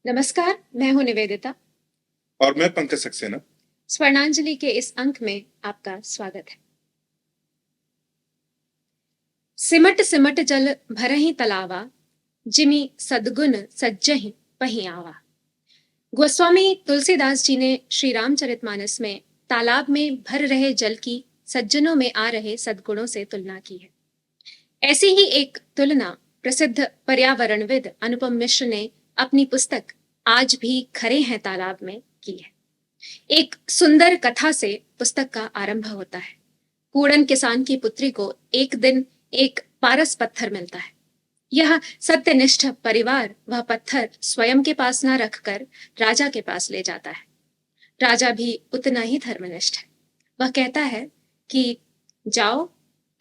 नमस्कार, मैं हूं निवेदिता। और मैं पंकज सक्सेना। स्वर्णांजलि के इस अंक में आपका स्वागत है। सिमट सिमट जल भरहि तलावा, जिमि सद्गुण सज्जहि पहि आवा। गोस्वामी तुलसीदास जी ने श्री रामचरितमानस में तालाब में भर रहे जल की सज्जनों में आ रहे सद्गुणों से तुलना की है। ऐसी ही एक तुलना प्रसिद्ध पर्यावरणविद अनुपम मिश्र ने अपनी पुस्तक आज भी खरे हैं तालाब में की है। एक सुंदर कथा से पुस्तक का आरंभ होता है। कूड़न किसान की पुत्री को एक दिन एक पारस पत्थर मिलता है। यह सत्यनिष्ठ परिवार वह पत्थर स्वयं के पास न रखकर राजा के पास ले जाता है। राजा भी उतना ही धर्मनिष्ठ है। वह कहता है कि जाओ,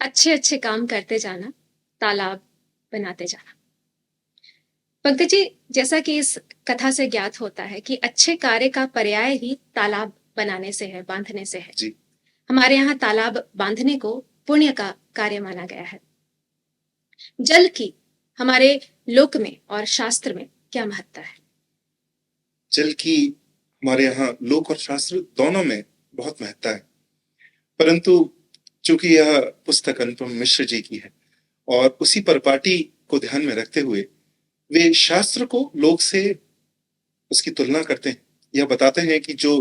अच्छे अच्छे काम करते जाना, तालाब बनाते जाना। पंकज जी, जैसा कि इस कथा से ज्ञात होता है कि अच्छे कार्य का पर्याय ही तालाब बनाने से है, बांधने से है। जी, हमारे यहाँ तालाब बांधने को पुण्य का कार्य माना गया है। जल की हमारे लोक में और शास्त्र में क्या महत्ता है? जल की हमारे यहाँ लोक और शास्त्र दोनों में बहुत महत्ता है, परंतु चूंकि यह पुस्तक अनुपम मिश्र जी की है और उसी परिपाटी को ध्यान में रखते हुए वे शास्त्र को लोक से उसकी तुलना करते हैं। यह बताते हैं कि जो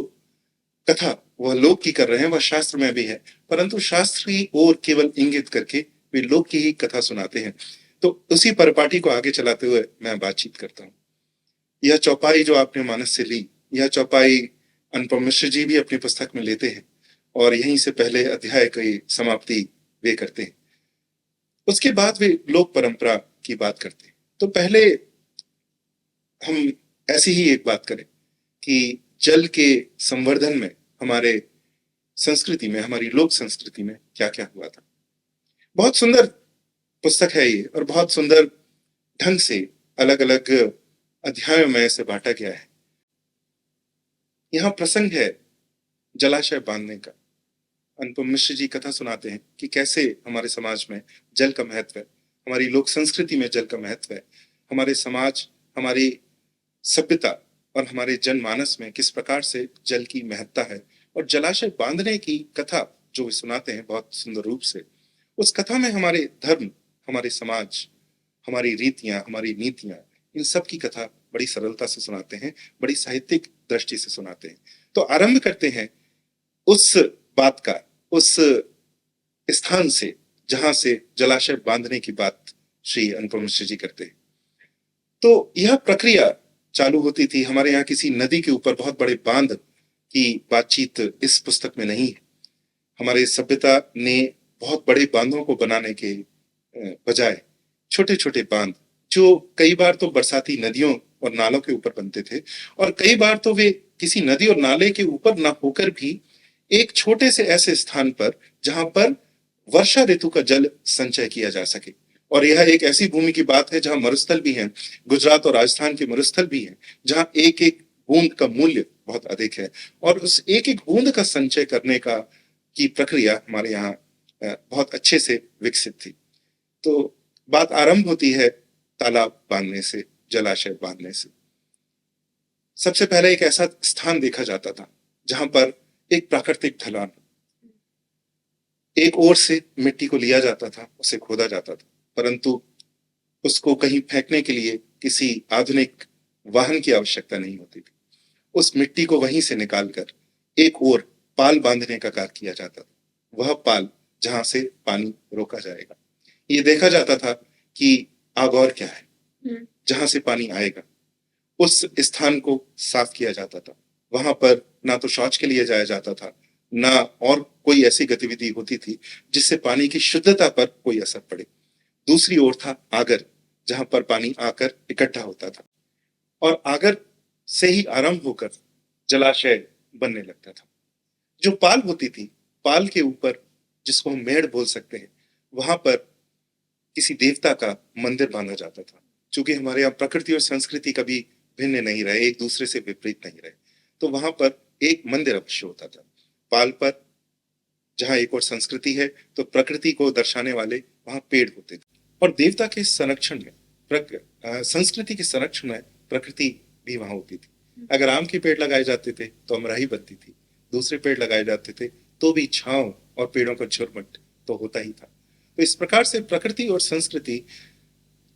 कथा वह लोक की कर रहे हैं वह शास्त्र में भी है, परंतु शास्त्र की ओर केवल इंगित करके वे लोक की ही कथा सुनाते हैं। तो उसी परिपाटी को आगे चलाते हुए मैं बातचीत करता हूँ। यह चौपाई जो आपने मानस से ली, यह चौपाई अनुपम मिश्र जी भी अपनी पुस्तक में लेते हैं और यहीं से पहले अध्याय की समाप्ति वे करते हैं। उसके बाद वे लोक परंपरा की बात करते हैं। तो पहले हम ऐसी ही एक बात करें कि जल के संवर्धन में हमारे संस्कृति में, हमारी लोक संस्कृति में क्या क्या हुआ था। बहुत सुंदर पुस्तक है ये और बहुत सुंदर ढंग से अलग अलग अध्यायों में इसे बांटा गया है। यहाँ प्रसंग है जलाशय बांधने का। अनुपम मिश्र जी कथा सुनाते हैं कि कैसे हमारे समाज में जल का महत्व है, हमारी लोक संस्कृति में जल का महत्व है, हमारे समाज, हमारी सभ्यता और हमारे जनमानस में किस प्रकार से जल की महत्ता है। और जलाशय बांधने की कथा जो वे सुनाते हैं बहुत सुंदर रूप से, उस कथा में हमारे धर्म, हमारे समाज, हमारी रीतियां, हमारी नीतियां, इन सब की कथा बड़ी सरलता से सुनाते हैं, बड़ी साहित्यिक दृष्टि से सुनाते हैं। तो आरंभ करते हैं उस बात का, उस स्थान से जहां से जलाशय बांधने की बात श्री अनुपम मिश्र जी करते हैं। तो यह प्रक्रिया चालू होती थी। हमारे यहाँ किसी नदी के ऊपर बहुत बड़े बांध की बातचीत इस पुस्तक में नहीं है। हमारे सभ्यता ने बहुत बड़े बांधों को बनाने के बजाय छोटे छोटे बांध, जो कई बार तो बरसाती नदियों और नालों के ऊपर बनते थे और कई बार तो वे किसी नदी और नाले के ऊपर ना होकर भी एक छोटे से ऐसे स्थान पर जहां पर वर्षा ऋतु का जल संचय किया जा सके। और यह एक ऐसी भूमि की बात है जहां मरुस्थल भी हैं, गुजरात और राजस्थान के मरुस्थल भी हैं, जहां एक एक बूंद का मूल्य बहुत अधिक है और उस एक एक बूंद का संचय करने का की प्रक्रिया हमारे यहाँ बहुत अच्छे से विकसित थी। तो बात आरंभ होती है तालाब बांधने से, जलाशय बांधने से। सबसे पहले एक ऐसा स्थान देखा जाता था जहां पर एक प्राकृतिक ढलान, एक ओर से मिट्टी को लिया जाता था, उसे खोदा जाता था, परंतु उसको कहीं फेंकने के लिए किसी आधुनिक वाहन की आवश्यकता नहीं होती थी। उस मिट्टी को वहीं से निकालकर एक ओर पाल बांधने का कार्य किया जाता था। वह पाल जहां से पानी रोका जाएगा। ये देखा जाता था कि आगौर क्या है, जहां से पानी आएगा उस स्थान को साफ किया जाता था। वहां पर ना तो शौच के लिए जाया जाता था, ना और कोई ऐसी गतिविधि होती थी जिससे पानी की शुद्धता पर कोई असर पड़े। दूसरी ओर था आगर, जहां पर पानी आकर इकट्ठा होता था और आगर से ही आरंभ होकर जलाशय बनने लगता था। जो पाल होती थी, पाल के ऊपर, जिसको हम मेड़ बोल सकते हैं, वहां पर किसी देवता का मंदिर बांधा जाता था। क्योंकि हमारे यहाँ प्रकृति और संस्कृति कभी भिन्न नहीं रहे, एक दूसरे से विपरीत नहीं रहे, तो वहां पर एक मंदिर अवश्य होता था। पाल पर जहां एक और संस्कृति है तो प्रकृति को दर्शाने वाले वहां पेड़ होते थे। और देवता के संरक्षण में, संस्कृति के संरक्षण में प्रकृति भी वहां होती थी। अगर आम के पेड़ लगाए जाते थे तो अमराई बनती थी, दूसरे पेड़ लगाए जाते थे तो भी छांव और पेड़ों का झुरमुट तो होता ही था। तो इस प्रकार से प्रकृति और संस्कृति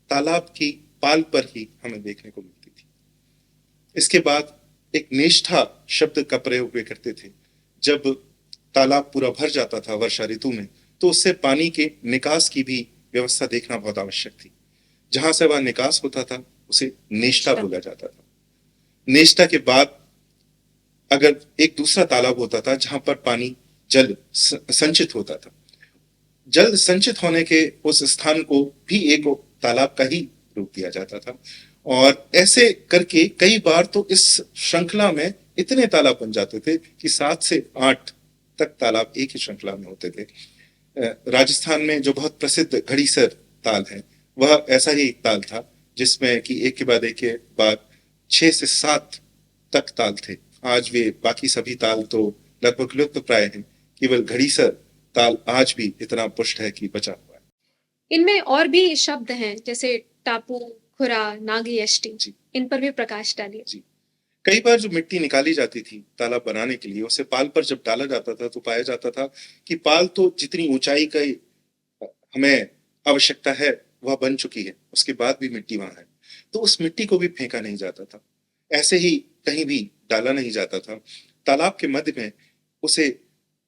तालाब की पाल पर ही हमें देखने को मिलती थी। इसके बाद एक निष्ठा शब्द का प्रयोग वे करते थे। जब तालाब पूरा भर जाता था वर्षा ऋतु में, तो उससे पानी के निकास की भी व्यवस्था देखना बहुत आवश्यक थी। जहां से वह निकास होता था उसे नेष्टा बोला जाता था। नेष्टा के बाद अगर एक दूसरा तालाब होता था जहां पर पानी जल संचित होता था, जल संचित होने के उस स्थान को भी एक तालाब का ही रूप दिया जाता था। और ऐसे करके कई बार तो इस श्रृंखला में इतने तालाब बन जाते थे कि 7 से 8 तक तालाब एक ही श्रृंखला में होते थे। राजस्थान में जो बहुत प्रसिद्ध घड़ीसर ताल है, वह ऐसा ही एक ताल था जिसमें कि एक के बाद 6 से 7 तक ताल थे। आज वे बाकी सभी ताल तो लगभग लुप्त प्राय हैं, केवल घड़ीसर ताल आज भी इतना पुष्ट है कि बचा हुआ है। इनमें और भी शब्द हैं जैसे टापू, खुरा, नागी यष्टि, जी इन पर भी प्रकाश डालिए। जी। कई बार जो मिट्टी निकाली जाती थी तालाब बनाने के लिए, उसे पाल पर जब डाला जाता था तो पाया जाता था कि पाल तो जितनी ऊंचाई का हमें आवश्यकता है वह बन चुकी है, उसके बाद भी मिट्टी वहां है, तो उस मिट्टी को भी फेंका नहीं जाता था, ऐसे ही कहीं भी डाला नहीं जाता था। तालाब के मध्य में उसे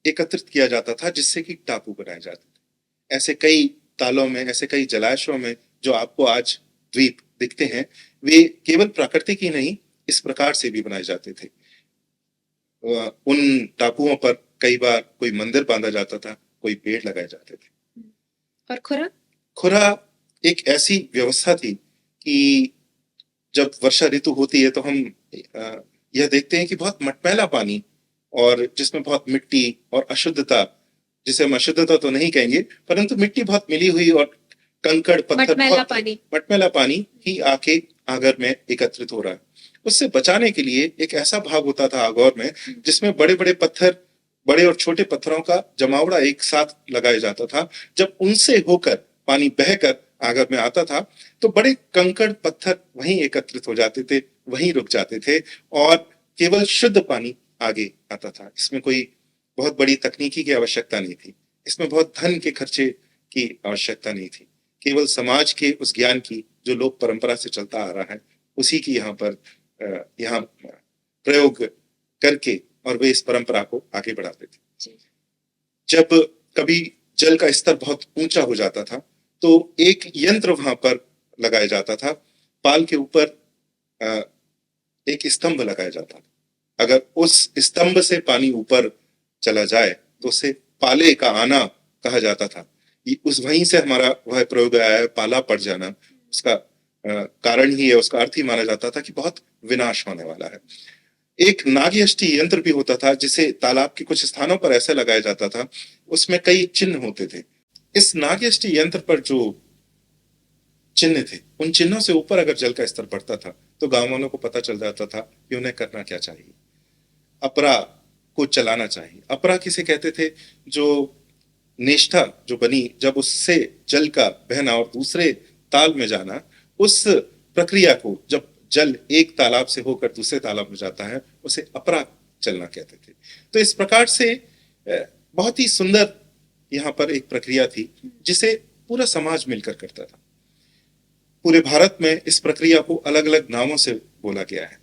एकत्रित किया जाता था जिससे कि टापू बनाए जाते थे। ऐसे कई तालों में, ऐसे कई जलाशयों में जो आपको आज द्वीप दिखते हैं, वे केवल प्राकृतिक ही नहीं इस प्रकार से भी बनाए जाते थे। उन टापुओं पर कई बार कोई मंदिर बांधा जाता था, कोई पेड़ लगाए जाते थे। और खुरा? खुरा एक ऐसी व्यवस्था थी कि जब वर्षा ऋतु होती है तो हम यह देखते हैं कि बहुत मटमैला पानी और जिसमें बहुत मिट्टी और अशुद्धता, जिसे हम अशुद्धता तो नहीं कहेंगे परंतु मिट्टी बहुत मिली हुई और कंकड़ पत्थर, मटमैला पानी ही आके आगर में एकत्रित हो रहा है। उससे बचाने के लिए एक ऐसा भाग होता था आगौर में जिसमें बड़े बड़े पत्थर, बड़े और छोटे पत्थरों का जमावड़ा एक साथ लगाया जाता था। जब उनसे होकर पानी बहकर आगर में आता था तो बड़े कंकड़ पत्थर वहीं एकत्रित हो जाते थे, वहीं रुक जाते थे और केवल शुद्ध पानी आगे आता था। इसमें कोई बहुत बड़ी तकनीकी की आवश्यकता नहीं थी, इसमें बहुत धन के खर्चे की आवश्यकता नहीं थी, केवल समाज के उस ज्ञान की जो लोक परंपरा से चलता आ रहा है उसी की यहाँ प्रयोग करके और वे इस परंपरा को आगे बढ़ाते थे। जब कभी जल का स्तर बहुत ऊंचा हो जाता था तो एक यंत्र वहां पर लगाया जाता था, पाल के ऊपर एक स्तंभ लगाया जाता था। अगर उस स्तंभ से पानी ऊपर चला जाए तो उसे पाले का आना कहा जाता था। उस वहीं से हमारा वह प्रयोग आया है, पाला पड़ जाना। उसका कारण ही है, उसका अर्थ ही माना जाता था कि बहुत विनाश होने वाला है। एक नागयष्टि यंत्र भी होता था जिसे तालाब के कुछ स्थानों पर ऐसे लगाया जाता था, उसमें कई चिन्ह होते थे। इस नागयष्टि यंत्र पर जो चिन्ह थे, उन चिन्हों से ऊपर अगर जल का स्तर बढ़ता था तो गांव वालों को पता चल जाता था कि उन्हें करना क्या चाहिए। अपरा को चलाना चाहिए। अपरा किसे कहते थे? जो निष्ठा जो बनी जब उससे जल का बहना और दूसरे ताल में जाना, उस प्रक्रिया को जब जल एक तालाब से होकर दूसरे तालाब में जाता है उसे अपरा चलना कहते थे। तो इस प्रकार से बहुत ही सुंदर यहाँ पर एक प्रक्रिया थी जिसे पूरा समाज मिलकर करता था। पूरे भारत में इस प्रक्रिया को अलग अलग नामों से बोला गया है।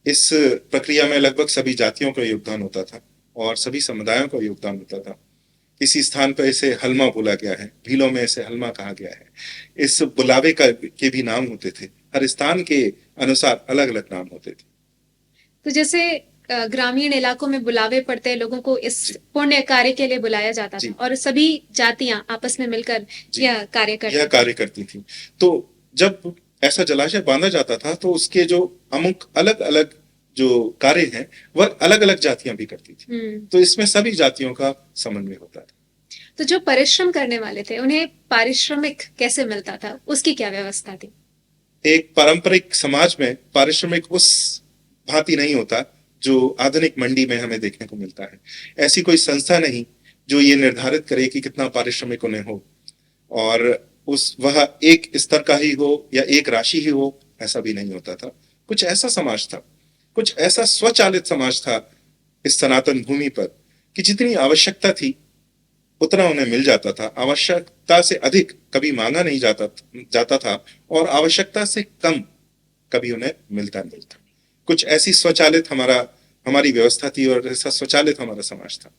इस प्रक्रिया में लगभग सभी जातियों का योगदान होता था और सभी समुदायों का योगदान होता था। किसी स्थान पर इसे हलमा बोला गया है, भीलों में इसे हलमा कहा गया है। इस बुलावे के भी नाम होते थे, हर स्थान के अनुसार अलग अलग नाम होते थे। तो जैसे ग्रामीण इलाकों में बुलावे पड़ते लोगों को इस पुण्य कार्य के लिए बुलाया जाता था और सभी जातियां आपस में मिलकर यह कार्य करती थी। तो जब ऐसा जलाशय बांधा जाता था तो उसके जो अमुक अलग अलग जो कार्य हैं वह अलग अलग जातियां भी करती थी। तो इसमें सभी जातियों का समन्वय होता था। तो जो परिश्रम करने वाले थे उन्हें पारिश्रमिक कैसे मिलता था, उसकी क्या व्यवस्था थी? एक पारंपरिक समाज में पारिश्रमिक उस भांति नहीं होता जो आधुनिक मंडी में हमें देखने को मिलता है। ऐसी कोई संस्था नहीं जो ये निर्धारित करे कि कितना पारिश्रमिक उन्हें हो और वह एक स्तर का ही हो या एक राशि ही हो, ऐसा भी नहीं होता था। कुछ ऐसा समाज था, कुछ ऐसा स्वचालित समाज था इस सनातन भूमि पर कि जितनी आवश्यकता थी उतना उन्हें मिल जाता था, आवश्यकता से अधिक कभी मांगा नहीं जाता था, और आवश्यकता से कम कभी उन्हें मिलता नहीं था। कुछ ऐसी स्वचालित हमारी व्यवस्था थी और ऐसा स्वचालित हमारा समाज था।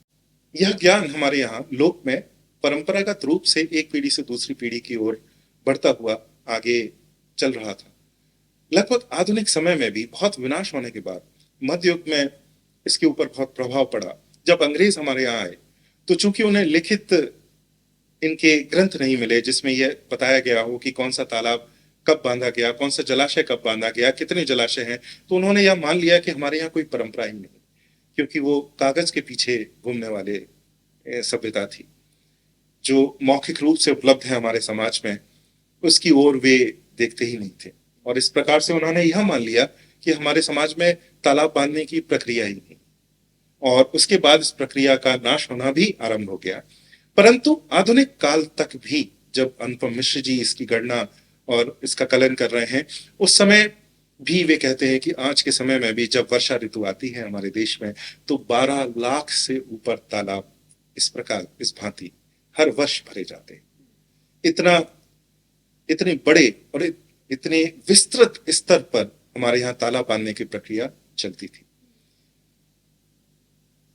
यह ज्ञान हमारे यहाँ लोक में परंपरागत रूप से एक पीढ़ी से दूसरी पीढ़ी की ओर बढ़ता हुआ आगे चल रहा था। लगभग आधुनिक समय में भी बहुत विनाश होने के बाद मध्य युग में इसके ऊपर बहुत प्रभाव पड़ा। जब अंग्रेज हमारे यहाँ आए तो चूंकि उन्हें लिखित इनके ग्रंथ नहीं मिले जिसमें यह बताया गया हो कि कौन सा तालाब कब बांधा गया, कौन सा जलाशय कब बांधा गया, कितने जलाशय हैं, तो उन्होंने यह मान लिया कि हमारे यहाँ कोई परंपरा ही नहीं, क्योंकि वो कागज के पीछे घूमने वाले सभ्यता थी। जो मौखिक रूप से उपलब्ध है हमारे समाज में उसकी ओर वे देखते ही नहीं थे, और इस प्रकार से उन्होंने यह मान लिया कि हमारे समाज में तालाब बांधने की प्रक्रिया ही नहीं, और उसके बाद इस प्रक्रिया का नाश होना भी आरंभ हो गया। परंतु आधुनिक काल तक भी जब अनुपम मिश्र जी इसकी गणना और इसका कलन कर रहे हैं, उस समय भी वे कहते हैं कि आज के समय में भी जब वर्षा ऋतु आती है हमारे देश में तो 12 लाख से ऊपर तालाब इस प्रकार इस भांति हर वर्ष भरे जाते हैं। इतने बड़े और इतने विस्तृत स्तर पर हमारे यहाँ तालाब बांधने की प्रक्रिया चलती थी।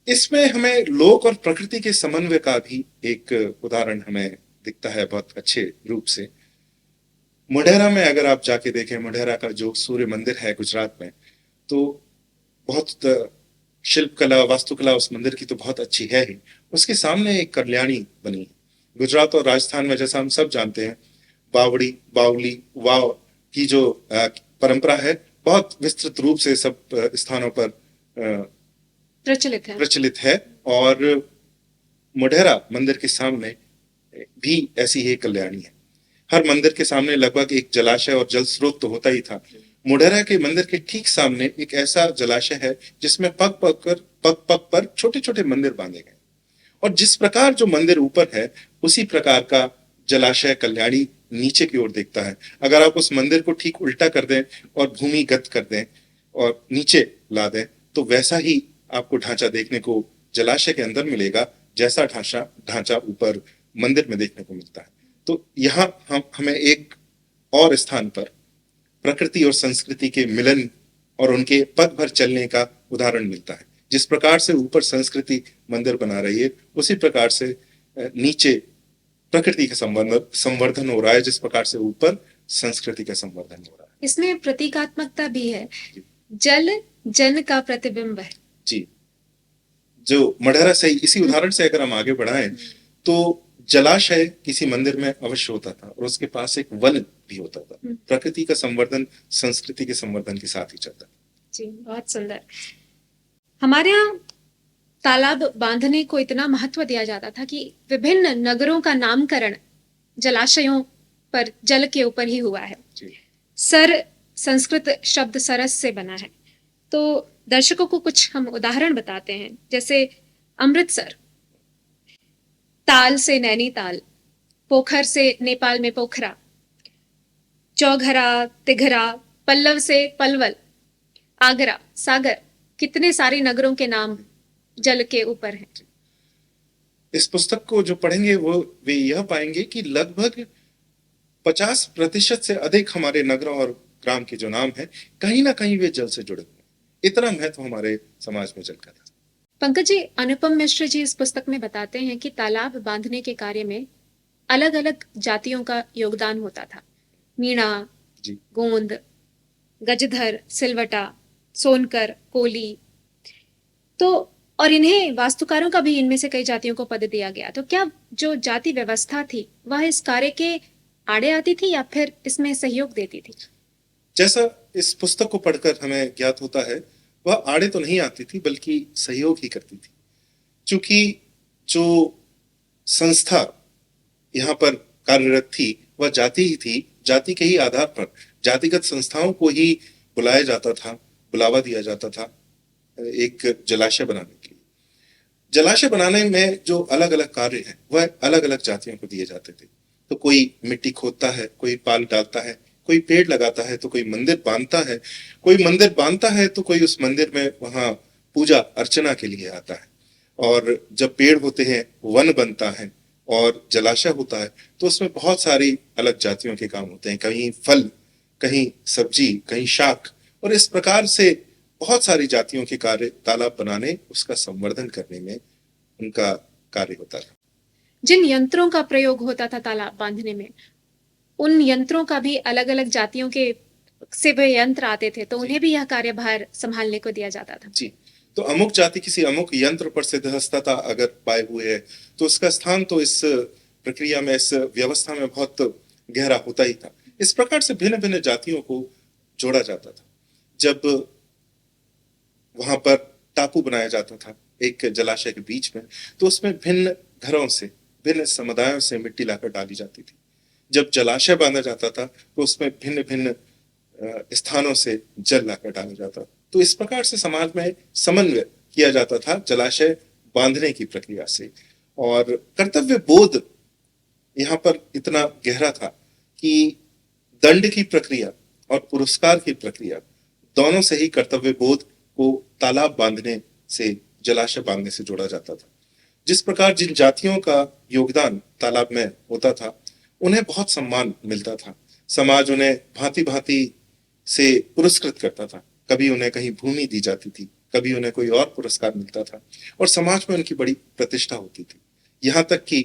इसमें हमें लोक और प्रकृति के समन्वय का भी एक उदाहरण हमें दिखता है बहुत अच्छे रूप से। मोढेरा में अगर आप जाके देखें, मोढेरा का जो सूर्य मंदिर है गुजरात में, तो बहुत शिल्पकला वास्तुकला उस मंदिर की तो बहुत अच्छी है ही। उसके सामने एक कल्याणी बनी है। गुजरात और राजस्थान में जैसा हम सब जानते हैं बावड़ी बावली वाव की जो परंपरा है बहुत विस्तृत रूप से सब स्थानों पर प्रचलित है, और मोढेरा मंदिर के सामने भी ऐसी ही कल्याणी है। हर मंदिर के सामने लगभग एक जलाशय और जल स्रोत तो होता ही था। मोढेरा के मंदिर के ठीक सामने एक ऐसा जलाशय है जिसमें पग पग पर छोटे छोटे मंदिर बांधे गए, और जिस प्रकार जो मंदिर ऊपर है उसी प्रकार का जलाशय कल्याणी नीचे की ओर देखता है। अगर आप उस मंदिर को ठीक उल्टा कर दें और भूमिगत कर दें और नीचे ला दें तो वैसा ही आपको ढांचा देखने को जलाशय के अंदर मिलेगा जैसा ढांचा ऊपर मंदिर में देखने को मिलता है। तो यहाँ हमें एक और स्थान पर प्रकृति और संस्कृति के मिलन और उनके पग भर चलने का उदाहरण मिलता है। जिस प्रकार से ऊपर संस्कृति मंदिर बना रही है उसी प्रकार से नीचे प्रकृति का संवर्धन हो रहा है, जिस प्रकार से ऊपर संस्कृति का संवर्धन हो रहा है। इसमें प्रतीकात्मकता भी है। जल जन का प्रतिबिंब है जी। जो मढ़ेरा से इसी उदाहरण से अगर हम आगे बढ़ाएं तो जलाशय किसी मंदिर में अवश्य होता था और उसके पास एक वन भी होता था। प्रकृति का संवर्धन संस्कृति के संवर्धन के साथ ही चलता था। जी, बहुत सुंदर। हमारे यहाँ तालाब बांधने को इतना महत्व दिया जाता था कि विभिन्न नगरों का नामकरण जलाशयों पर जल के ऊपर ही हुआ है। सर संस्कृत शब्द सरस से बना है। तो दर्शकों को कुछ हम उदाहरण बताते हैं, जैसे अमृतसर, ताल से नैनीताल, पोखर से नेपाल में पोखरा, चौघरा तिघरा, पल्लव से पलवल, आगरा, सागर, कितने सारे नगरों के नाम जल के ऊपर हैं। इस पुस्तक को जो पढ़ेंगे वे यह पाएंगे कि लगभग 50% से अधिक हमारे नगरों और ग्राम के जो नाम है कहीं ना कहीं वे जल से जुड़े हुए। इतना महत्व हमारे समाज में जल का था। पंकज जी, अनुपम मिश्र जी इस पुस्तक में बताते हैं कि तालाब बांधने के कार्य में अलग अलग जातियों का योगदान होता था। मीणा, गोंद, गजधर, सिलवटा, सोनकर, कोली, तो और इन्हें वास्तुकारों का भी इनमें से कई जातियों को पद दिया गया। तो क्या जो जाति व्यवस्था थी वह इस कार्य के आड़े आती थी या फिर इसमें सहयोग देती थी? जैसा इस पुस्तक को पढ़कर हमें ज्ञात होता है वह आड़े तो नहीं आती थी बल्कि सहयोग ही करती थी। क्योंकि जो संस्था यहाँ पर कार्यरत थी वह जाति ही थी। जाति के ही आधार पर जातिगत संस्थाओं को ही बुलाया जाता था, बुलावा दिया जाता था एक जलाशय बनाने के लिए। जलाशय बनाने में जो अलग अलग कार्य हैं वह अलग अलग जातियों को दिए जाते थे। तो कोई मिट्टी खोदता है, कोई पाल डालता है, कोई पेड़ लगाता है तो कोई मंदिर बांधता है, कोई मंदिर बांधता है तो कोई उस मंदिर में वहां पूजा अर्चना के लिए आता है। और जब पेड़ होते हैं, वन बनता है और जलाशय होता है, तो उसमें बहुत सारी अलग जातियों के काम होते हैं, कहीं फल, कहीं सब्जी, कहीं शाक, और इस प्रकार से बहुत सारी जातियों के कार्य तालाब बनाने, उसका संवर्धन करने में उनका कार्य होता था। जिन यंत्रों का प्रयोग होता था तालाब बांधने में, उन यंत्रों का भी अलग अलग जातियों के से वे यंत्र आते थे, तो उन्हें भी यह कार्यभार संभालने को दिया जाता था। जी, तो अमुक जाति किसी अमुक यंत्र पर सिद्धहस्तता अगर पाए हुए है, तो उसका स्थान तो इस प्रक्रिया में, इस व्यवस्था में बहुत गहरा होता ही था। इस प्रकार से भिन्न भिन्न जातियों को जोड़ा जाता था। जब वहां पर टापू बनाया जाता था एक जलाशय के बीच में, तो उसमें भिन्न घरों से, भिन्न समुदायों से मिट्टी लाकर डाली जाती थी। जब जलाशय बांधा जाता था, तो उसमें भिन्न भिन्न स्थानों से जल लाकर डाला जाता। तो इस प्रकार से समाज में समन्वय किया जाता था जलाशय बांधने की प्रक्रिया से। और कर्तव्य बोध यहाँ पर इतना गहरा था कि दंड की प्रक्रिया और पुरस्कार की प्रक्रिया दोनों से ही कर्तव्य बोध को तालाब बांधने से, जलाशय बांधने से जोड़ा जाता था। जिस प्रकार जिन जातियों का योगदान तालाब में होता था, उन्हें बहुत सम्मान मिलता था। समाज उन्हें भांति भांति से पुरस्कृत करता था। कभी उन्हें कहीं भूमि दी जाती थी, कभी उन्हें कोई और पुरस्कार मिलता था, और समाज में उनकी बड़ी प्रतिष्ठा होती थी। यहाँ तक कि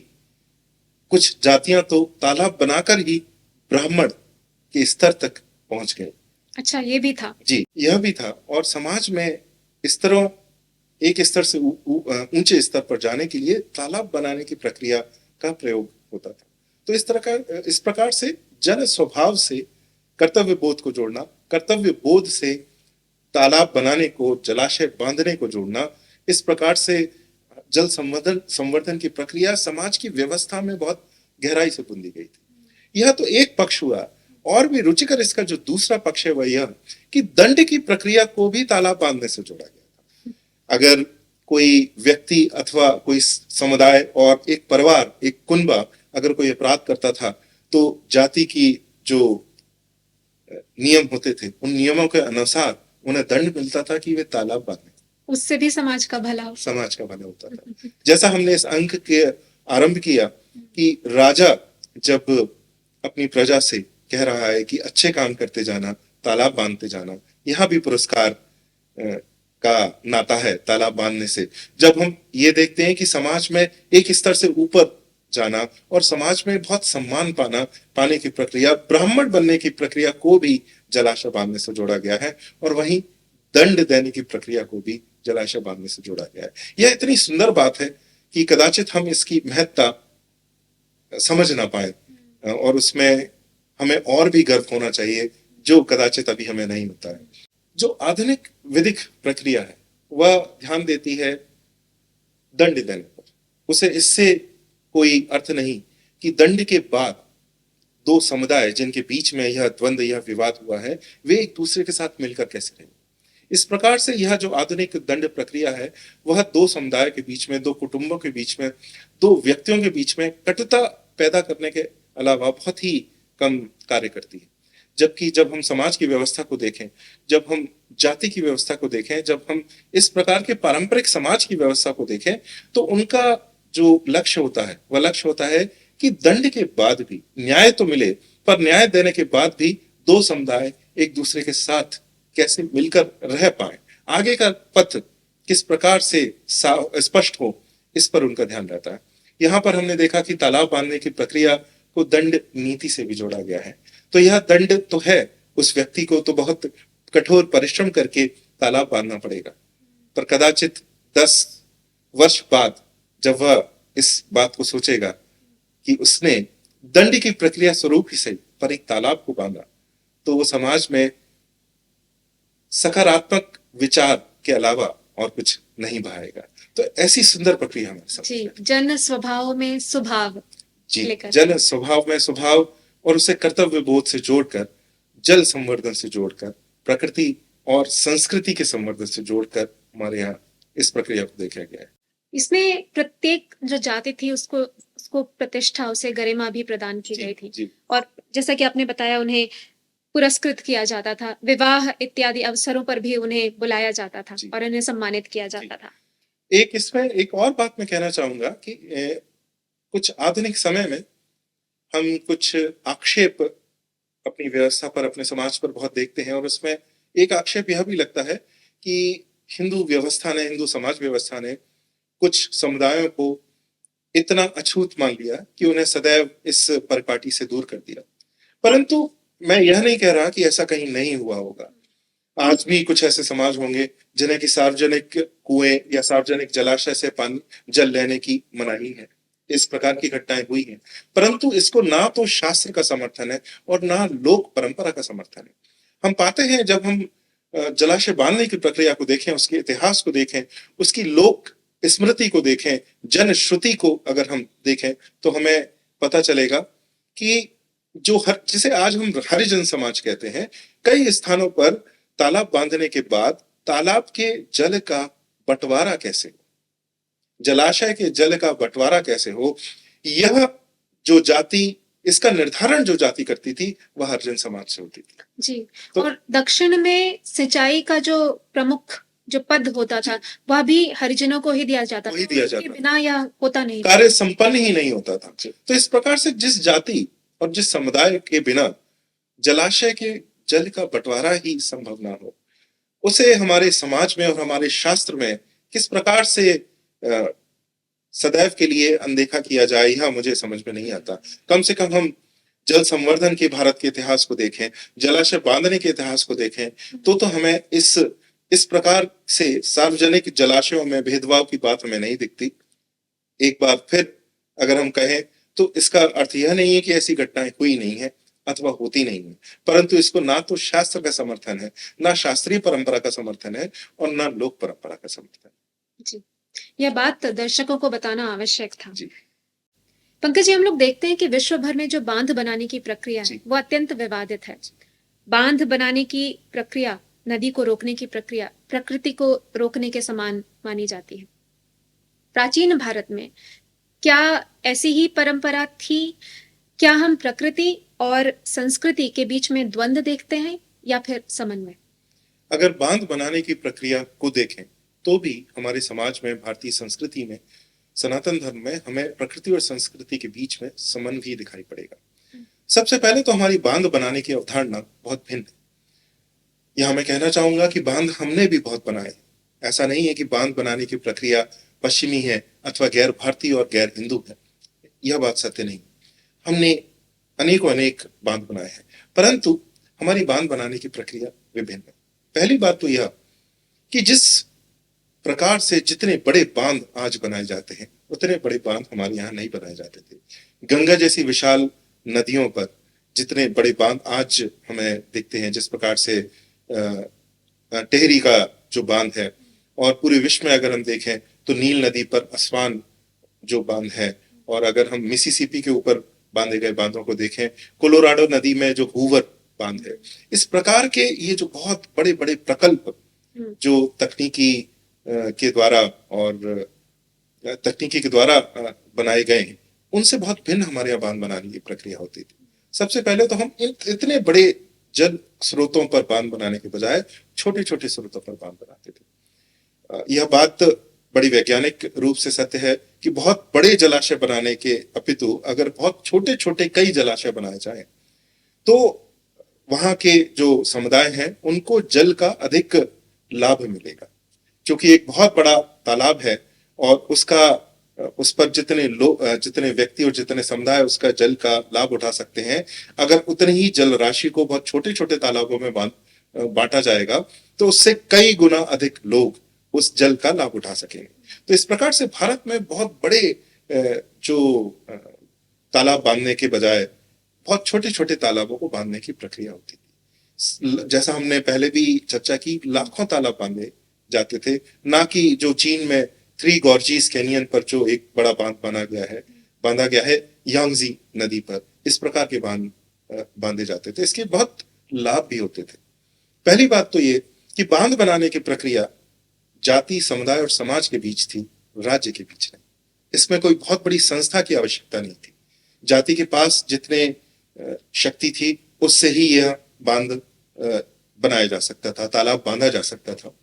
कुछ जातियां तो तालाब बनाकर ही ब्राह्मण के स्तर तक पहुंच गए। अच्छा, ये भी था। जी, यह भी था। और समाज में स्तरों, एक स्तर से ऊंचे स्तर पर जाने के लिए तालाब बनाने की प्रक्रिया का प्रयोग होता था। तो इस प्रकार से जन स्वभाव से कर्तव्य बोध को जोड़ना, कर्तव्य बोध से तालाब बनाने को, जलाशय बांधने को जोड़ना, इस प्रकार से जल संवर्धन की प्रक्रिया समाज की व्यवस्था में बहुत गहराई से बुनी गई थी। यह तो एक पक्ष हुआ। और भी रुचिकर इसका जो दूसरा पक्ष है वह यह कि दंड की प्रक्रिया को भी तालाब बांधने से जोड़ा गया। अगर कोई व्यक्ति अथवा कोई समुदाय और एक परिवार, एक कुनबा अगर कोई अपराध करता था, तो जाति की जो नियम होते थे, उन नियमों के अनुसार उन्हें दंड मिलता था कि वे तालाब बांधे। उससे भी समाज का भला हो। समाज का भला होता था। जैसा हमने इस अंक के आरंभ किया कि राजा जब अपनी प्रजा से कह रहा है कि अच्छे काम करते जाना, तालाब बांधते जाना, यहाँ भी पुरस्कार का नाता है तालाब बांधने से। जब हम ये देखते हैं कि समाज में एक स्तर से ऊपर जाना और समाज में बहुत सम्मान पाने की प्रक्रिया, ब्राह्मण बनने की प्रक्रिया को भी जलाशय बांधने से जोड़ा गया है, और वहीं दंड देने की प्रक्रिया को भी जलाशय बांधने से जोड़ा गया है। यह इतनी सुंदर बात है कि कदाचित हम इसकी महत्ता समझ ना पाए, और उसमें हमें और भी गर्व होना चाहिए, जो कदाचित अभी हमें नहीं होता है। जो आधुनिक विधिक प्रक्रिया है वह ध्यान देती है दंड देने पर। उसे इससे कोई अर्थ नहीं कि दंड के बाद दो समुदाय जिनके बीच में यह द्वंद्व, यह विवाद हुआ है, वे एक दूसरे के साथ मिलकर कैसे रहेंगे। इस प्रकार से यह जो आधुनिक दंड प्रक्रिया है, वह दो समुदाय के बीच में, दो कुटुंबों के बीच में, दो व्यक्तियों के बीच में कटुता पैदा करने के अलावा बहुत ही कम कार्य करती है। जबकि जब हम समाज की व्यवस्था को देखें, जब हम जाति की व्यवस्था को देखें, जब हम इस प्रकार के पारंपरिक समाज की व्यवस्था को देखें, तो उनका जो लक्ष्य होता है वह लक्ष्य होता है कि दंड के बाद भी न्याय तो मिले, पर न्याय देने के बाद भी दो समुदाय एक दूसरे के साथ कैसे मिलकर रह पाए, आगे का पथ किस प्रकार से स्पष्ट हो, इस पर उनका ध्यान रहता है। यहाँ पर हमने देखा कि तालाब बांधने की प्रक्रिया को दंड नीति से भी जोड़ा गया है। तो यह दंड तो है, उस व्यक्ति को तो बहुत कठोर परिश्रम करके तालाब बांधना पड़ेगा, पर कदाचित 10 वर्ष बाद जब वह इस बात को सोचेगा कि उसने दंड की प्रक्रिया स्वरूप ही सही पर एक तालाब को बांधा, तो वो समाज में सकारात्मक विचार के अलावा और कुछ नहीं बहाएगा। तो ऐसी सुंदर प्रक्रिया हमारे समाज जी, में। जन स्वभाव में स्वभाव जी, लेकर जन स्वभाव में स्वभाव, और उसे कर्तव्य बोध से जोड़कर, जल संवर्धन से जोड़कर, प्रकृति और संस्कृति के संवर्धन से जोड़कर हमारे यहाँ इस प्रक्रिया को देखा गया है। इसमें प्रत्येक जो जाति थी उसको प्रतिष्ठा, उसे गरिमा भी प्रदान की गई थी। जी, और जैसा कि आपने बताया, उन्हें पुरस्कृत किया जाता था, विवाह इत्यादि अवसरों पर भी उन्हें बुलाया जाता था जी। और उन्हें सम्मानित किया जाता था। एक इसमें एक और बात मैं कहना चाहूंगा कि कुछ आधुनिक समय में हम कुछ आक्षेप अपनी व्यवस्था पर, अपने समाज पर बहुत देखते हैं, और उसमें एक आक्षेप यह भी लगता है कि हिंदू व्यवस्था ने, हिंदू समाज व्यवस्था ने कुछ समुदायों को इतना अछूत मान लिया कि उन्हें सदैव इस परिपाटी से दूर कर दिया। परंतु मैं यह नहीं कह रहा कि ऐसा कहीं नहीं हुआ होगा। आज भी कुछ ऐसे समाज होंगे जिन्हें कि सार्वजनिक कुएं या सार्वजनिक जलाशय से पानी, जल लेने की मनाही है। इस प्रकार की घटनाएं हुई हैं, परंतु इसको ना तो शास्त्र का समर्थन है और ना लोक परंपरा का समर्थन है। हम पाते हैं, जब हम जलाशय बांधने की प्रक्रिया को देखें, उसके इतिहास को देखें, उसकी लोक स्मृति को देखें, जन श्रुति को अगर हम देखें, तो हमें पता चलेगा कि जिसे आज हम हरिजन समाज कहते हैं, कई स्थानों पर तालाब बांधने के बाद तालाब के जल का बंटवारा कैसे हो, जलाशय के जल का बंटवारा कैसे हो, यह जो जाति, इसका निर्धारण जो जाति करती थी, वह हरिजन समाज से होती थी। जी। तो और दक्षिण में सिंचाई का जो प्रमुख जो पद होता था, वह भी हरिजनों को ही दिया जाता वही था, दिया उनके जाता बिना यह होता नहीं था। कार्य संपन्न ही नहीं होता था। तो इस प्रकार से जिस जाति और जिस समुदाय के बिना जलाशय के जल का बंटवारा ही संभव ना हो, उसे हमारे समाज में और हमारे शास्त्र में किस प्रकार से सदैव के लिए अनदेखा किया जाए, यह मुझे समझ में नहीं आता। कम से कम हम जल संवर्धन के भारत के इतिहास को देखें, जलाशय बांधने के इतिहास को देखें, तो हमें इस प्रकार से सार्वजनिक जलाशयों में भेदभाव की बात हमें नहीं दिखती। एक बार फिर अगर हम कहें, तो इसका अर्थ यह नहीं है कि ऐसी घटनाएं हुई नहीं है अथवा होती नहीं है, परंतु इसको ना तो शास्त्र का समर्थन है, ना शास्त्रीय परंपरा का समर्थन है, और ना लोक परंपरा का समर्थन है। जी, यह बात दर्शकों को बताना आवश्यक था। जी। पंकज जी, हम लोग देखते हैं कि विश्व भर में जो बांध बनाने की प्रक्रिया है, जी। वो अत्यंत विवादित है। बांध बनाने की प्रक्रिया, नदी को रोकने की प्रक्रिया, प्रकृति को रोकने के समान मानी जाती है। प्राचीन भारत में क्या ऐसी ही परंपरा थी? क्या हम प्रकृति और संस्कृति के बीच में द्वंद्व देखते हैं या फिर समन्वय? अगर बांध बनाने की प्रक्रिया को देखें, तो भी हमारे समाज में, भारतीय संस्कृति में, सनातन धर्म में हमें प्रकृति और संस्कृति के बीच में समन्वय दिखाई पड़ेगा। सबसे पहले तो हमारी बांध बनाने की अवधारणा बहुत भिन्न है। यहां मैं कहना चाहूंगा कि बांध हमने भी बहुत बनाए। ऐसा नहीं है कि बांध बनाने की प्रक्रिया पश्चिमी है अथवा गैर भारतीय और गैर हिंदू है, यह बात सत्य नहीं। हमने अनेक बांध बनाए हैं, परंतु हमारी बांध बनाने की प्रक्रिया विभिन्न है। पहली बात तो यह कि जिस प्रकार से जितने बड़े बांध आज बनाए जाते हैं, उतने बड़े बांध हमारे यहाँ नहीं बनाए जाते थे। गंगा जैसी विशाल नदियों पर जितने बड़े बांध आज हमें दिखते हैं, जिस प्रकार से टेहरी का जो बांध है, और पूरे विश्व में अगर हम देखें तो नील नदी पर अस्वान जो बांध है, और अगर हम मिसिसिपी के ऊपर बांधे गए बांधों को देखें, कोलोराडो नदी में जो हूवर बांध है, इस प्रकार के ये जो बहुत बड़े बड़े प्रकल्प जो तकनीकी के द्वारा और तकनीकी के द्वारा बनाए गए हैं, उनसे बहुत भिन्न हमारे यहाँ बांध बनाने की प्रक्रिया होती थी। सबसे पहले तो हम इतने बड़े जल स्रोतों पर बांध बनाने के बजाय छोटे छोटे स्रोतों पर बांध बनाते थे। यह बात बड़ी वैज्ञानिक रूप से सत्य है कि बहुत बड़े जलाशय बनाने के अपितु अगर बहुत छोटे छोटे कई जलाशय बनाए जाएं, तो वहां के जो समुदाय हैं, उनको जल का अधिक लाभ मिलेगा। क्योंकि एक बहुत बड़ा तालाब है और उस पर जितने व्यक्ति और जितने समुदाय उसका जल का लाभ उठा सकते हैं, अगर उतनी ही जल राशि को बहुत छोटे छोटे तालाबों में बांटा जाएगा, तो उससे कई गुना अधिक लोग उस जल का लाभ उठा सकेंगे। तो इस प्रकार से भारत में बहुत बड़े जो तालाब बांधने के बजाय बहुत छोटे छोटे तालाबों को बांधने की प्रक्रिया होती थी। जैसा हमने पहले भी चर्चा की, लाखों तालाब बांधे जाते थे, ना कि जो चीन में थ्री गॉर्जीस कैनियन पर जो एक बड़ा बांध बांधा गया है यांगजी नदी पर, इस प्रकार के बांध बांधे जाते थे। इसके बहुत लाभ भी होते थे। पहली बात तो ये कि बांध बनाने की प्रक्रिया जाति, समुदाय और समाज के बीच थी, राज्य के बीच नहीं। इसमें कोई बहुत बड़ी संस्था की आवश्यकता नहीं थी। जाति के पास जितने शक्ति थी, उससे ही यह बांध बनाया जा सकता था, तालाब बांधा जा सकता था।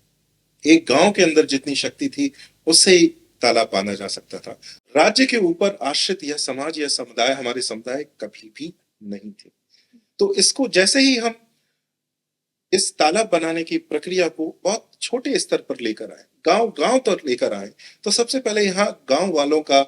एक गांव के अंदर जितनी शक्ति थी उससे ही तालाब बांधा जा सकता था। राज्य के ऊपर आश्रित यह समाज या समुदाय, हमारे समुदाय कभी भी नहीं थे। तो इसको जैसे ही हम इस तालाब बनाने की प्रक्रिया को बहुत छोटे स्तर पर लेकर आए, गांव गांव तक लेकर आए, तो सबसे पहले यहाँ गांव वालों का,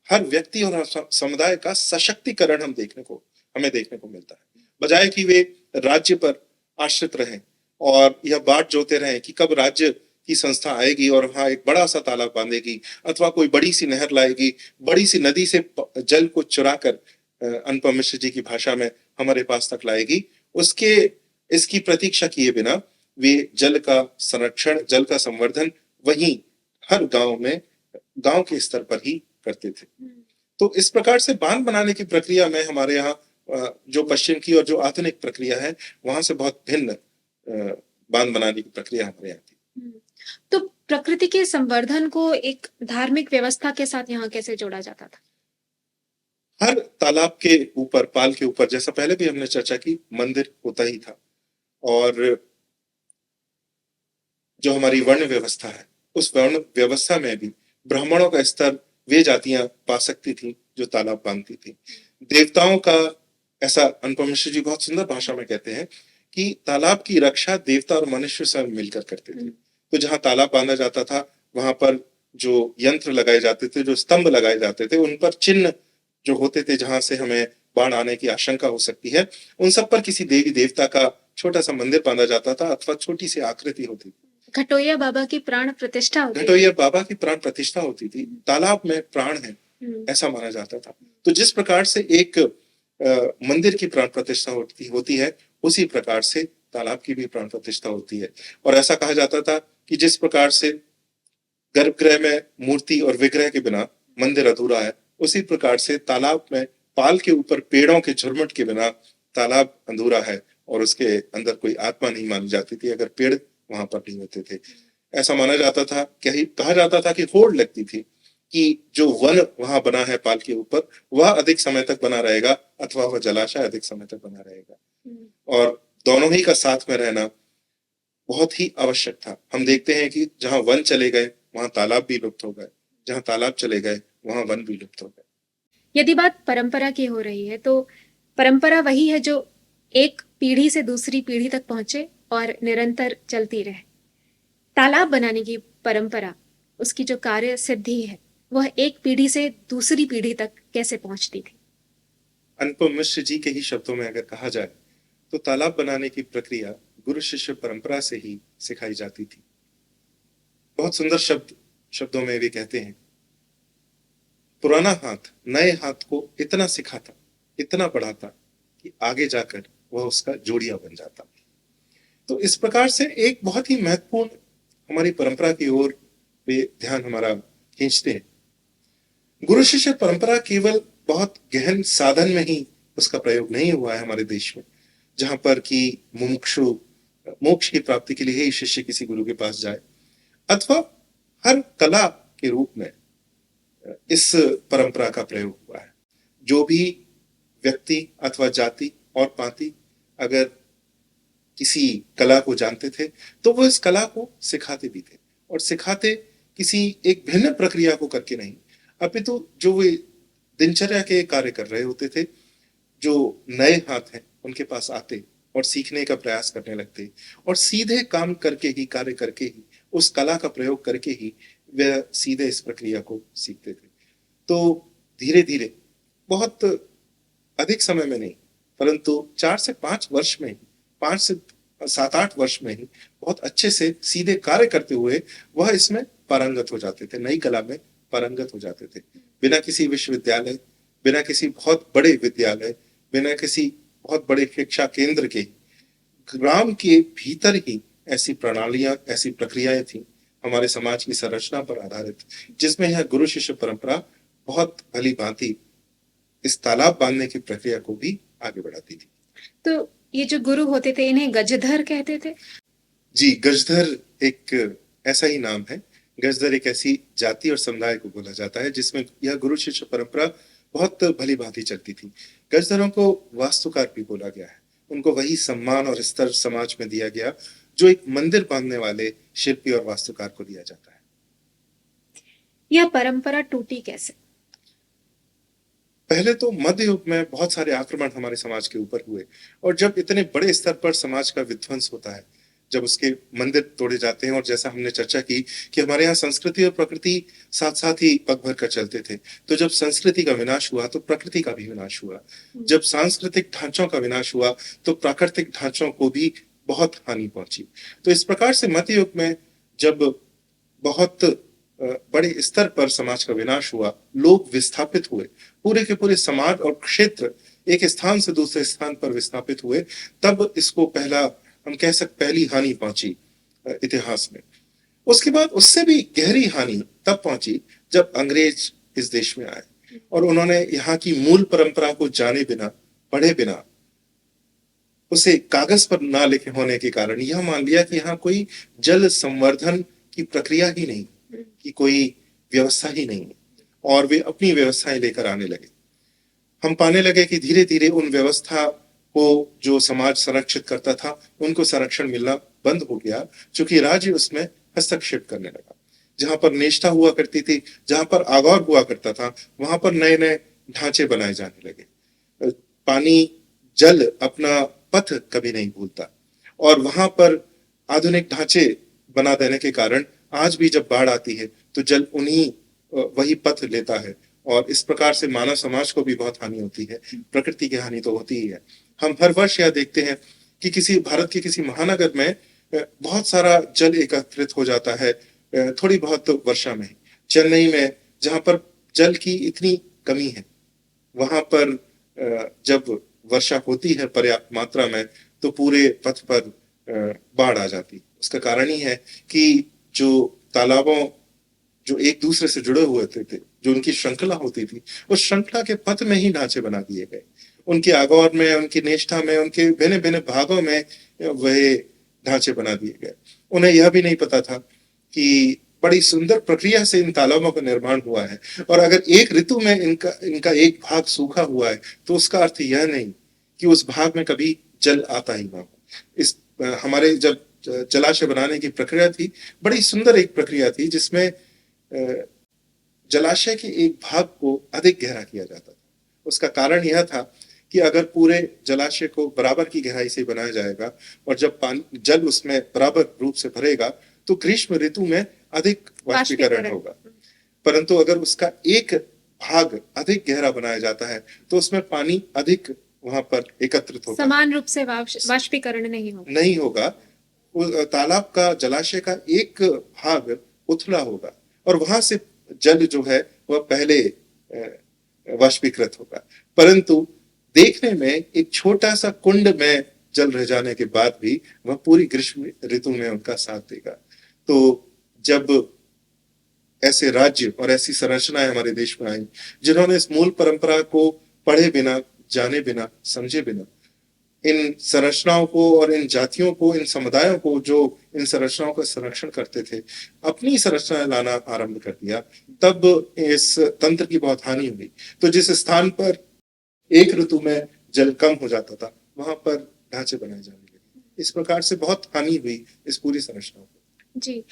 हर व्यक्ति और समुदाय का सशक्तिकरण हमें देखने को मिलता है। बजाय कि वे राज्य पर आश्रित रहें और यह बाट जोते रहें कि कब राज्य की संस्था आएगी और वहां एक बड़ा सा तालाब बांधेगी अथवा कोई बड़ी सी नहर लाएगी, बड़ी सी नदी से जल को चुरा कर अनुपम मिश्र जी की भाषा में हमारे पास तक लाएगी, उसके इसकी प्रतीक्षा किए बिना वे जल का संरक्षण, जल का संवर्धन वहीं हर गांव में, गांव के स्तर पर ही करते थे। तो इस प्रकार से बांध बनाने की प्रक्रिया में हमारे यहाँ जो पश्चिम की और जो आधुनिक प्रक्रिया है वहां से बहुत भिन्न बांध बनाने की प्रक्रिया हमारे यहाँ थी। तो प्रकृति के संवर्धन को एक धार्मिक व्यवस्था के साथ यहाँ कैसे जोड़ा जाता था? हर तालाब के ऊपर, पाल के ऊपर, जैसा पहले भी हमने चर्चा की, मंदिर होता ही था। और जो हमारी वर्ण व्यवस्था है उस वर्ण व्यवस्था में भी ब्राह्मणों का स्तर वे जातियां पा सकती थी जो तालाब बांधती थी। देवताओं का, ऐसा अनुपम मिश्र जी बहुत सुंदर भाषा में कहते हैं कि तालाब की रक्षा देवता और मनुष्य स्वयं मिलकर करते थे। तो जहां तालाब बांधा जाता था वहां पर जो यंत्र लगाए जाते थे, जो स्तंभ लगाए जाते थे, उन पर चिन्ह जो होते थे जहां से हमें बाढ़ आने की आशंका हो सकती है, उन सब पर किसी देवी देवता का छोटा सा मंदिर बांधा जाता था अथवा छोटी सी आकृति होती थी। घटोइया बाबा की प्राण प्रतिष्ठा होती थी। घटोइया बाबा की प्राण प्रतिष्ठा होती थी। तालाब में प्राण है ऐसा माना जाता था। तो जिस प्रकार से एक मंदिर की प्राण प्रतिष्ठा होती है, उसी प्रकार से तालाब की भी प्राण प्रतिष्ठा होती है। और ऐसा कहा जाता था कि जिस प्रकार से गर्भगृह में मूर्ति और विग्रह के बिना मंदिर अधूरा है, उसी प्रकार से तालाब में पाल के ऊपर पेड़ों के झुरमुट के बिना तालाब अधूरा है और उसके अंदर कोई आत्मा नहीं मानी जाती थी अगर पेड़ वहां पर नहीं होते थे। ऐसा माना जाता था, कहा जाता था कि होड़ लगती थी कि जो वन वहां बना है पाल के ऊपर, वह अधिक समय तक बना रहेगा अथवा वह जलाशय अधिक समय तक बना रहेगा। और दोनों ही का साथ में रहना बहुत ही आवश्यक था। हम देखते हैं कि जहां वन चले गए वहां तालाब भी लुप्त हो गए, जहां तालाब चले गए वहां वन भी लुप्त हो गए। यदि बात परंपरा की हो रही है तो परंपरा वही है जो एक पीढ़ी से दूसरी पीढ़ी तक पहुंचे और निरंतर चलती रहे। तालाब बनाने की परंपरा, उसकी जो कार्य सिद्धि है, वह एक पीढ़ी से दूसरी पीढ़ी तक कैसे पहुंचती थी? अनुपम मिश्र जी के ही शब्दों में अगर कहा जाए तो तालाब बनाने की प्रक्रिया गुरु शिष्य परंपरा से ही सिखाई जाती थी। बहुत सुंदर शब्दों में वे कहते हैं, पुराना हाथ नए हाथ को इतना सिखाता, इतना बढ़ाता कि आगे जाकर वह उसका जोड़िया बन जाता। तो इस प्रकार से एक बहुत ही महत्वपूर्ण हमारी परंपरा की ओर वे ध्यान हमारा खींचते हैं। गुरु शिष्य परंपरा केवल बहुत गहन साधन में ही उसका प्रयोग नहीं हुआ है हमारे देश में, जहां पर कि मुमुक्षु मोक्ष की प्राप्ति के लिए ही शिष्य किसी गुरु के पास जाए, अथवा हर कला के रूप में इस परंपरा का प्रयोग हुआ है। जो भी व्यक्ति अथवा जाति और पाति अगर किसी कला को जानते थे तो वो इस कला को सिखाते भी थे, और सिखाते किसी एक भिन्न प्रक्रिया को करके नहीं, अपितु जो वे दिनचर्या के कार्य कर रहे होते थे, जो नए हाथ हैं उनके पास आते और सीखने का प्रयास करने लगते और सीधे काम करके ही, कार्य करके ही, उस कला का प्रयोग करके ही वे सीधे इस प्रक्रिया को सीखते थे। तो धीरे धीरे, बहुत अधिक समय में नहीं, परंतु 4 से 5 वर्ष में ही, 5 से 7-8 वर्ष में ही बहुत अच्छे से सीधे कार्य करते हुए वह इसमें पारंगत हो जाते थे, नई कला में पारंगत हो जाते थे, बिना किसी विश्वविद्यालय, बिना किसी बहुत बड़े विद्यालय, बिना किसी बहुत बड़े शिक्षा केंद्र के, ग्राम के भीतर ही ऐसी प्रणालियां, ऐसी प्रक्रियाएं थी हमारे समाज की संरचना पर आधारित, जिसमें यह गुरु शिष्य परंपरा बहुत भली भांति इस तालाब बांधने की प्रक्रिया को भी आगे बढ़ाती थी। तो ये जो गुरु होते थे इन्हें गजधर कहते थे? जी, गजधर एक ऐसा ही नाम है। गजधर एक ऐसी जाति और समुदाय को बोला जाता है जिसमें यह गुरु शिष्य परंपरा बहुत भली भांति चलती थी। गजधरों को वास्तुकार भी बोला गया है। उनको वही सम्मान और स्तर समाज में दिया गया जो एक मंदिर बांधने वाले शिल्पी और वास्तुकार को दिया जाता है। यह परंपरा टूटी कैसे? पहले तो मध्य युग में बहुत सारे आक्रमण हमारे समाज के ऊपर हुए, और जब इतने बड़े स्तर पर समाज का विध्वंस होता है, जब उसके मंदिर तोड़े जाते हैं, और जैसा हमने चर्चा की कि हमारे यहाँ संस्कृति और प्रकृति साथ साथ ही पग भर कर चलते थे, तो जब संस्कृति का विनाश हुआ तो प्रकृति का भी विनाश हुआ। जब सांस्कृतिक ढांचों का विनाश हुआ तो प्राकृतिक ढांचों को भी बहुत हानि पहुंची। तो इस प्रकार से मध्य युग में जब बहुत बड़े स्तर पर समाज का विनाश हुआ, लोग विस्थापित हुए, पूरे के पूरे समाज और क्षेत्र एक स्थान से दूसरे स्थान पर विस्थापित हुए, तब इसको हम कह सकते पहली हानि पहुंची इतिहास में। उसके बाद उससे भी गहरी हानि तब पहुंची जब अंग्रेज इस देश में आए, और उन्होंने यहाँ की मूल परंपरा को जाने बिना, पढ़े बिना, उसे कागज पर ना लिखे होने के कारण यह मान लिया कि यहाँ कोई जल संवर्धन की प्रक्रिया ही नहीं, कि कोई व्यवस्था ही नहीं, और वे अपनी व्यवस्थाएं लेकर आने लगे। हम पाने लगे कि धीरे धीरे उन व्यवस्था को जो समाज संरक्षित करता था, उनको संरक्षण मिलना बंद हो गया, क्योंकि राज्य उसमें हस्तक्षेप करने लगा। जहां पर निष्ठा हुआ करती थी, जहां पर आगौर हुआ करता था, वहां पर नए नए ढांचे बनाए जाने लगे। पानी, जल अपना पथ कभी नहीं भूलता, और वहां पर आधुनिक ढांचे बना देने के कारण आज भी जब बाढ़ आती है तो जल वही पथ लेता है, और इस प्रकार से मानव समाज को भी बहुत हानि होती है। प्रकृति की हानि तो होती ही है। हम हर वर्ष यह देखते हैं कि भारत के किसी महानगर में बहुत सारा जल एकत्रित हो जाता है थोड़ी बहुत वर्षा में। चेन्नई में जहां पर जल की इतनी कमी है, वहां पर जब वर्षा होती है पर्याप्त मात्रा में, तो पूरे पथ पर बाढ़ आ जाती। उसका कारण ही है कि जो तालाबों जो एक दूसरे से जुड़े हुए थे, जो उनकी श्रृंखला होती थी, उस श्रृंखला के पथ में ही ढांचे बना दिए गए। उनके आगौर में, उनकी निष्ठा में, उनके भिन्न भिन्न भागों में वह ढांचे बना दिए गए। उन्हें यह भी नहीं पता था कि बड़ी सुंदर प्रक्रिया से इन तालाबों का निर्माण हुआ है, और अगर एक ऋतु में इनका एक भाग सूखा हुआ है तो उसका अर्थ यह नहीं कि उस भाग में कभी जल आता ही ना हो। हमारे जब जलाशय बनाने की प्रक्रिया थी, बड़ी सुंदर एक प्रक्रिया थी, जिसमें जलाशय के एक भाग को अधिक गहरा किया जाता था। उसका कारण यह था कि अगर पूरे जलाशय को बराबर की गहराई से बनाया जाएगा, और जब जल उसमें बराबर रूप से भरेगा, तो ग्रीष्म ऋतु में अधिक वाष्पीकरण होगा। परंतु अगर उसका एक भाग अधिक गहरा बनाया जाता है तो उसमें पानी अधिक वहां पर एकत्रित होगा, समान रूप से वाष्पीकरण नहीं होगा। तालाब का, जलाशय का एक भाग उथला होगा, और वहां से जल जो है वह पहले वाष्पीकृत होगा। परंतु देखने में एक छोटा सा कुंड में जल रह जाने के बाद भी वह पूरी ग्रीष्म ऋतु में उनका साथ देगा। तो जब ऐसे राज्य और ऐसी संरचनाएं हमारे देश में आई, जिन्होंने इस मूल परंपरा को पढ़े बिना, जाने बिना, समझे बिना इन संरचनाओं को और इन जातियों को, इन समुदायों को जो इन संरचनाओं का संरक्षण करते थे, अपनी संरचनाएं लाना आरंभ कर दिया, तब इस तंत्र की बहुत हानि हुई। तो जिस स्थान पर एक ऋतु में जल कम हो जाता था, वहां पर ढांचे बनाए जाने लगे। इस प्रकार से बहुत हानि हुई इस पूरी संरचना को। जी,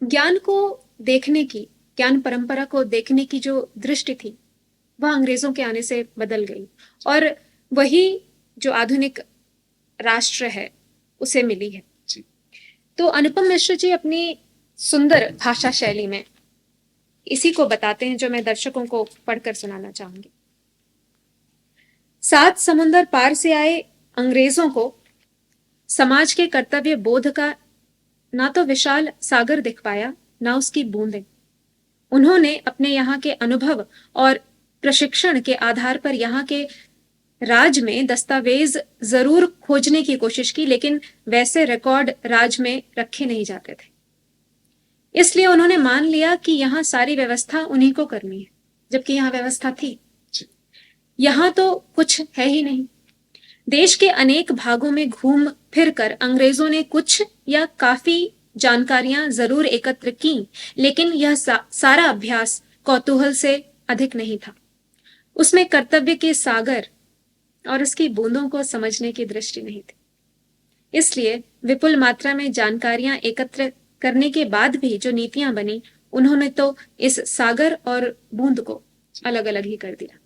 ज्ञान को देखने की, ज्ञान परंपरा को देखने की जो दृष्टि थी, वह अंग्रेजों के आने से बदल गई, और वही जो आधुनिक राष्ट्र है उसे मिली है। जी। तो अनुपम मिश्र जी अपनी सुंदर भाषा शैली में इसी को बताते हैं, जो मैं दर्शकों को पढ़कर सुनाना चाहूंगी। 7 समुंदर पार से आए अंग्रेजों को समाज के कर्तव्य बोध का ना तो विशाल सागर दिख पाया, ना उसकी बूंदें। उन्होंने अपने यहाँ के अनुभव और प्रशिक्षण के आधार पर यहाँ के राज में दस्तावेज जरूर खोजने की कोशिश की, लेकिन वैसे रिकॉर्ड राज में रखे नहीं जाते थे। इसलिए उन्होंने मान लिया कि यहाँ सारी व्यवस्था उन्हीं को करनी है, जबकि यहाँ व्यवस्था थी। यहाँ तो कुछ है ही नहीं। देश के अनेक भागों में घूम फिर कर अंग्रेजों ने कुछ या काफी जानकारियां जरूर एकत्र की, लेकिन यह सारा अभ्यास कौतूहल से अधिक नहीं था। उसमें कर्तव्य के सागर और उसकी बूंदों को समझने की दृष्टि नहीं थी। इसलिए विपुल मात्रा में जानकारियां एकत्र करने के बाद भी जो नीतियां बनी, उन्होंने तो इस सागर और बूंद को अलग अलग ही कर दिया।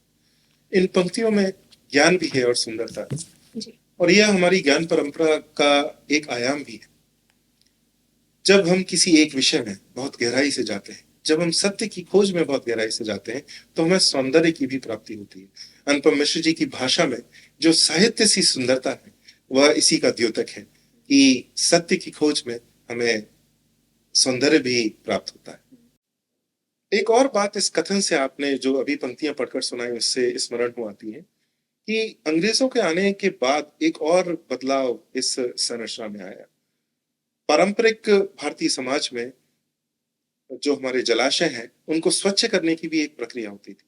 इन पंक्तियों में ज्ञान भी है और सुंदरता है, जी। और यह हमारी ज्ञान परंपरा का एक आयाम भी है। जब हम किसी एक विषय में बहुत गहराई से जाते हैं, जब हम सत्य की खोज में बहुत गहराई से जाते हैं, तो हमें सौंदर्य की भी प्राप्ति होती है। अनुपम मिश्र जी की भाषा में जो साहित्य सी सुंदरता है, वह इसी का द्योतक है कि सत्य की खोज में हमें सौंदर्य भी प्राप्त होता है। एक और बात इस कथन से आपने जो अभी पंक्तियां पढ़कर सुनाई, उससे स्मरण हो आती है कि अंग्रेजों के आने के बाद एक और बदलाव इस संरचना में आया। पारंपरिक भारतीय समाज में जो हमारे जलाशय हैं, उनको स्वच्छ करने की भी एक प्रक्रिया होती थी,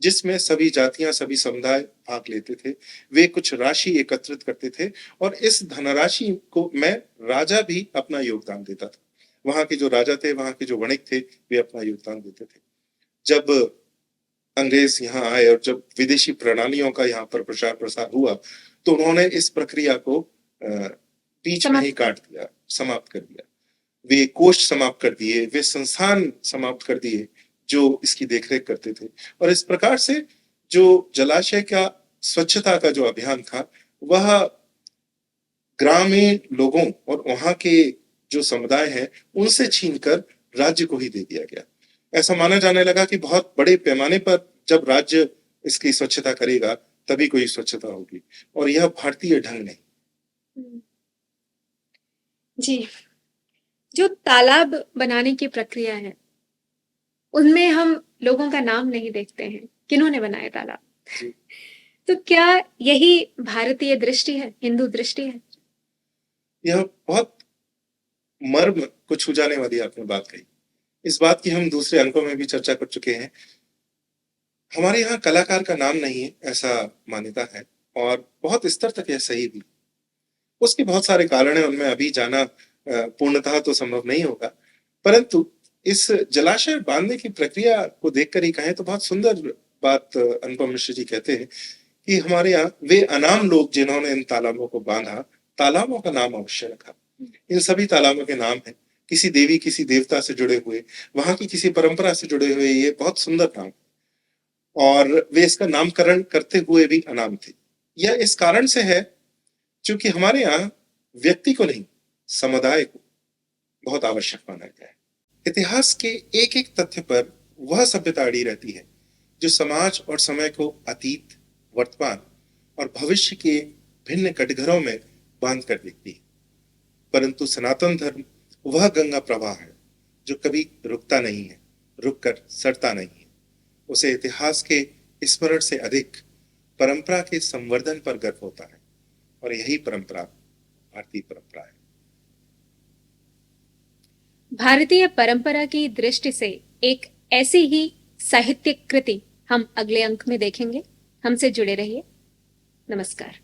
जिसमें सभी जातियां, सभी समुदाय भाग लेते थे। वे कुछ राशि एकत्रित करते थे और इस धनराशि को में राजा भी अपना योगदान देता था। वहां के जो राजा थे, वहां के जो वणिक थे, वे अपना योगदान देते थे। जब अंग्रेज यहाँ आए और जब विदेशी प्रणालियों का यहाँ पर प्रचार प्रसार हुआ, तो उन्होंने इस प्रक्रिया को बीच में ही काट दिया, समाप्त कर दिया। वे कोष समाप्त कर दिए, वे संस्थान समाप्त कर दिए जो इसकी देखरेख करते थे। और इस प्रकार से जो जलाशय का स्वच्छता का जो अभियान था, वह ग्रामीण लोगों और वहां के जो समुदाय हैं, उनसे छीनकर राज्य को ही दे दिया गया। ऐसा माना जाने लगा कि बहुत बड़े पैमाने पर जब राज्य इसकी स्वच्छता करेगा, तभी कोई स्वच्छता होगी, और यह भारतीय ढंग नहीं। जी। जो तालाब बनाने की प्रक्रिया है, उनमें हम लोगों का नाम नहीं देखते हैं, किन्होंने बनाए तालाब। तो क्या यही भारतीय दृष्टि है, हिंदू दृष्टि है? यह बहुत मर्म को छू जाने वाली आपने बात कही। इस बात की हम दूसरे अंकों में भी चर्चा कर चुके हैं। हमारे यहाँ कलाकार का नाम नहीं है, ऐसा मान्यता है, और बहुत स्तर तक यह सही भी। उसके बहुत सारे कारण हैं, उनमें अभी जाना पूर्णतः तो संभव नहीं होगा, परंतु इस जलाशय बांधने की प्रक्रिया को देखकर ही कहें तो बहुत सुंदर बात अनुपम मिश्र जी कहते हैं कि हमारे यहाँ वे अनाम लोग जिन्होंने इन तालाबों को बांधा, तालाबों का नाम अवश्य रखा। इन सभी तालाबों के नाम है किसी देवी, किसी देवता से जुड़े हुए, वहां की किसी परंपरा से जुड़े हुए, ये बहुत सुंदर नाम, और वे इसका नामकरण करते हुए भी अनाम थे। यह इस कारण से है क्योंकि हमारे यहाँ व्यक्ति को नहीं, समुदाय को बहुत आवश्यक माना गया है। इतिहास के एक एक तथ्य पर वह सभ्यता अड़ी रहती है जो समाज और समय को अतीत, वर्तमान और भविष्य के भिन्न कटघरों में बांध कर देखती है। परंतु सनातन धर्म वह गंगा प्रवाह है जो कभी रुकता नहीं है, रुककर सड़ता नहीं है। उसे इतिहास के स्मरण से अधिक परंपरा के संवर्धन पर गर्व होता है, और यही परंपरा भारतीय परंपरा है। भारतीय परंपरा की दृष्टि से एक ऐसी ही साहित्यिक कृति हम अगले अंक में देखेंगे। हमसे जुड़े रहिए। नमस्कार।